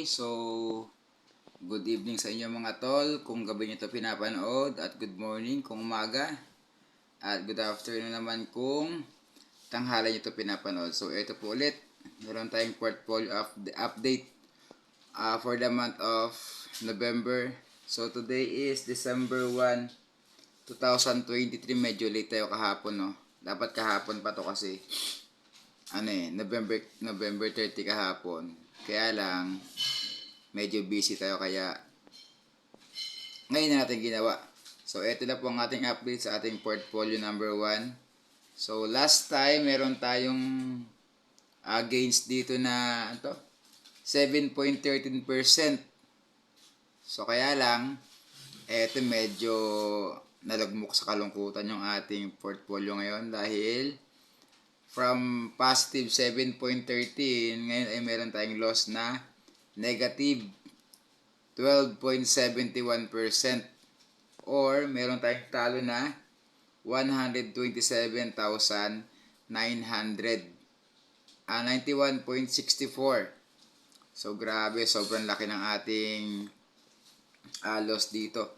So good evening sa inyo mga tol kung gabi nyo ito pinapanood, at good morning kung umaga, at good afternoon naman kung tanghalan nyo ito pinapanood. So ito po ulit, meron tayong portfolio update for the month of November. So today is December 1, 2023. Medyo late tayo kahapon, no? Dapat kahapon pa to kasi November 30 kahapon. Kaya lang medyo busy tayo kaya ngayon na natin ginawa. So ito na po ang ating update sa ating portfolio number 1. So last time meron tayong gains dito na 7.13%. So kaya lang eto medyo nalagmok sa kalungkutan yung ating portfolio ngayon dahil from positive 7.13 ngayon ay meron tayong loss na negative 12.71%, or meron tayong talo na 127,991.64. So grabe, sobrang laki ng ating loss dito.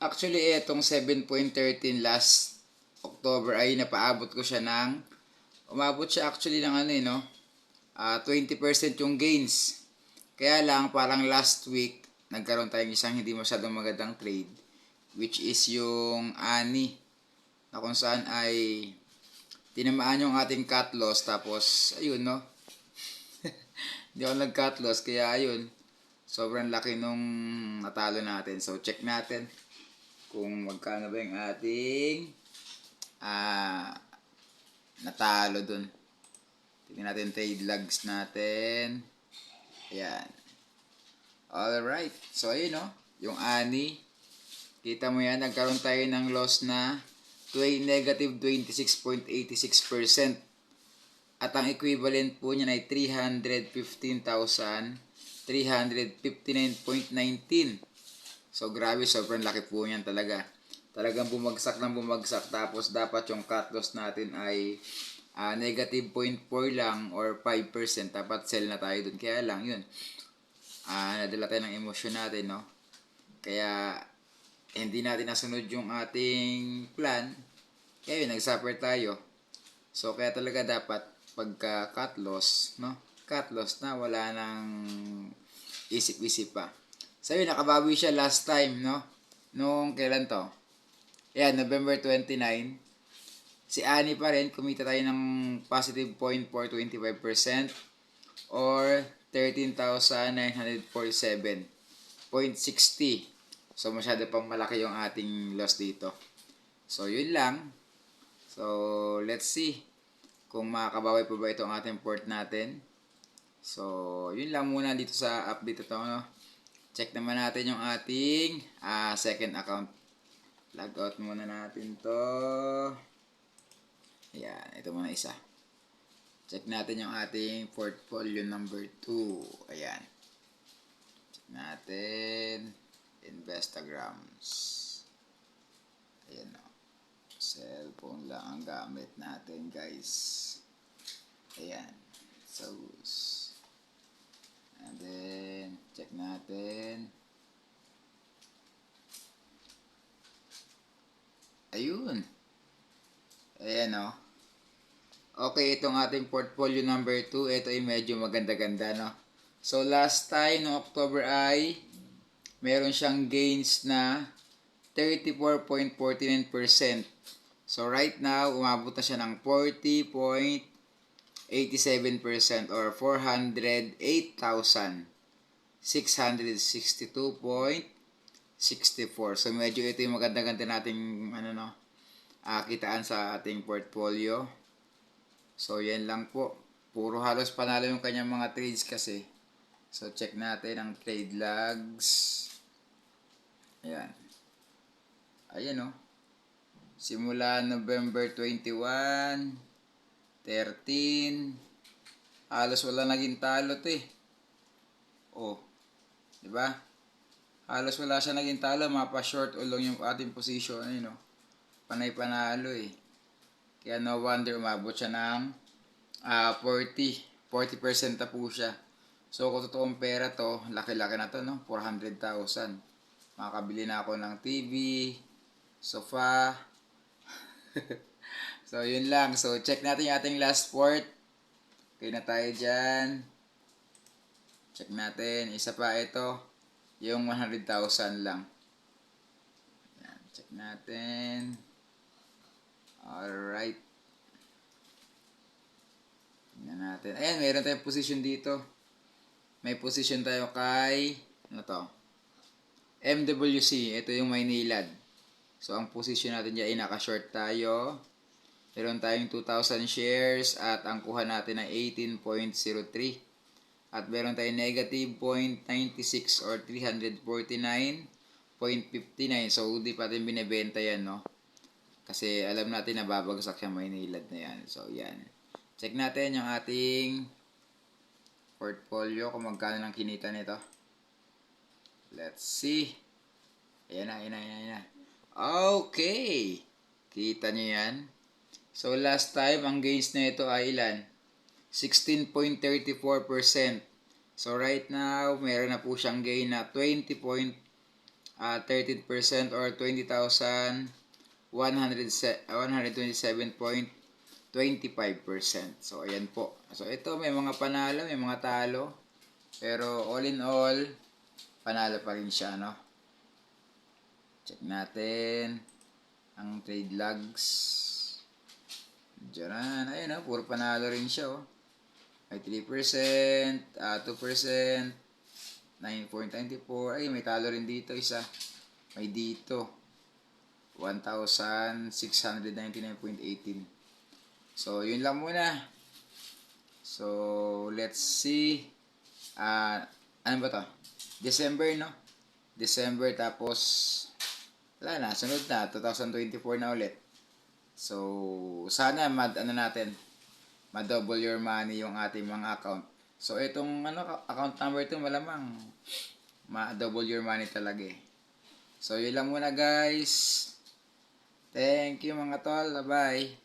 Actually itong 7.13 last October ay napaabot ko siya umabot siya actually ng 20% yung gains. Kaya lang parang last week nagkaroon tayong isang hindi masyadong magandang trade, which is yung ani na kung saan ay tinamaan yung ating cut loss, tapos ayun hindi ako nag cut loss kaya ayun sobrang laki nung natalo natin. So check natin kung magkano ba yung ating natalo dun. Tingnan natin trade logs natin. Ayan. Alright. So, ayun yung ani. Kita mo yan, nagkaroon tayo ng loss na negative 26.86%. At ang equivalent po niya ay 315,359.19. So, grabe, sobrang laki po niyan talaga. Talagang bumagsak ng bumagsak. Tapos, dapat yung cut loss natin ay negative 0.4 lang or 5%. Dapat sell na tayo dun. Kaya lang, yun. Nadala tayo ng emosyon natin, no? Kaya hindi natin nasunod yung ating plan. Kaya yun, nag-suffer tayo. So kaya talaga dapat pagka cut loss, no? Cut loss na, wala nang isip-isip pa. So yun, nakabawi siya last time, no? Nung kailan to? Ayan, November 29. Si ani pa rin, kumita tayo ng positive 0.425% or 13,947.60. So, masyado pang malaki yung ating loss dito. So, yun lang. So, let's see kung makakabawi pa ba itong ating port natin. So, yun lang muna dito sa update ito. Check naman natin yung ating second account. Log out muna natin to. Ayan, ito muna isa. Check natin yung ating portfolio number 2. Ayan. Check natin. Instagrams. Ayan o. Cellphone lang ang gamit natin, guys. Ayan. So, and then, check natin. Ayun. Ayan o. Okay, itong ating portfolio number 2, ito ay medyo maganda-ganda, no? So, last time, no October ay meron siyang gains na 34.49%. So, right now, umabot na siya ng 40.87% or 408,662.64. So, medyo ito yung maganda-ganda nating kitaan sa ating portfolio. So, yan lang po. Puro halos panalo yung kanyang mga trades kasi. So, check natin ang trade logs. Ayan. Ayan Simula November 21, 13, halos wala naging talo to diba? Halos wala siya naging talo. Mapa-short o long yung ating position. Panay panalo Kaya no wonder umabot siya ng 40% na po siya. So, kung totoong pera to, laki-laki na to, no? 400,000. Makakabili na ako ng TV, sofa. So, yun lang. So, check natin yung ating last port. Okay na tayo dyan. Check natin. Isa pa ito. Yung 100,000 lang. Yan. Check natin. Alright. Tingnan natin. Ayan, meron tayong position dito. May position tayo kay, ano to? MWC. Ito yung Maynilad. So, ang position natin dyan ay naka-short tayo. Meron tayong 2,000 shares at ang kuha natin ay 18.03. At meron tayong negative 0.96 or 349.59. So, hindi pa natin binibenta yan, no? Kasi alam natin na babagsak siya Maynilad na yan. So, yan. Check natin yung ating portfolio kung magkano lang kinita nito. Let's see. Ayan na. Okay. Kita nyo yan. So, last time, ang gains na ito ay ilan? 16.34%. So, right now, meron na po siyang gain na 20.13% or 20,127.25%. So, ayan po. So, ito, may mga panalo, may mga talo. Pero, all in all, panalo pa rin siya, no? Check natin ang trade logs. Diyan, ayun, puro panalo rin siya, oh. May 3%, 2%, 9.94. Ay, may talo rin dito isa. May dito 1,699.18. So, yun lang muna. So, let's see. Ano ba to? December, no? December, tapos wala na, sunod na 2024 na ulit. So, sana ma-double your money yung ating mga account. So, itong account number ito malamang ma-double your money talaga eh. So, yun lang muna guys. Thank you mga tol. Bye-bye.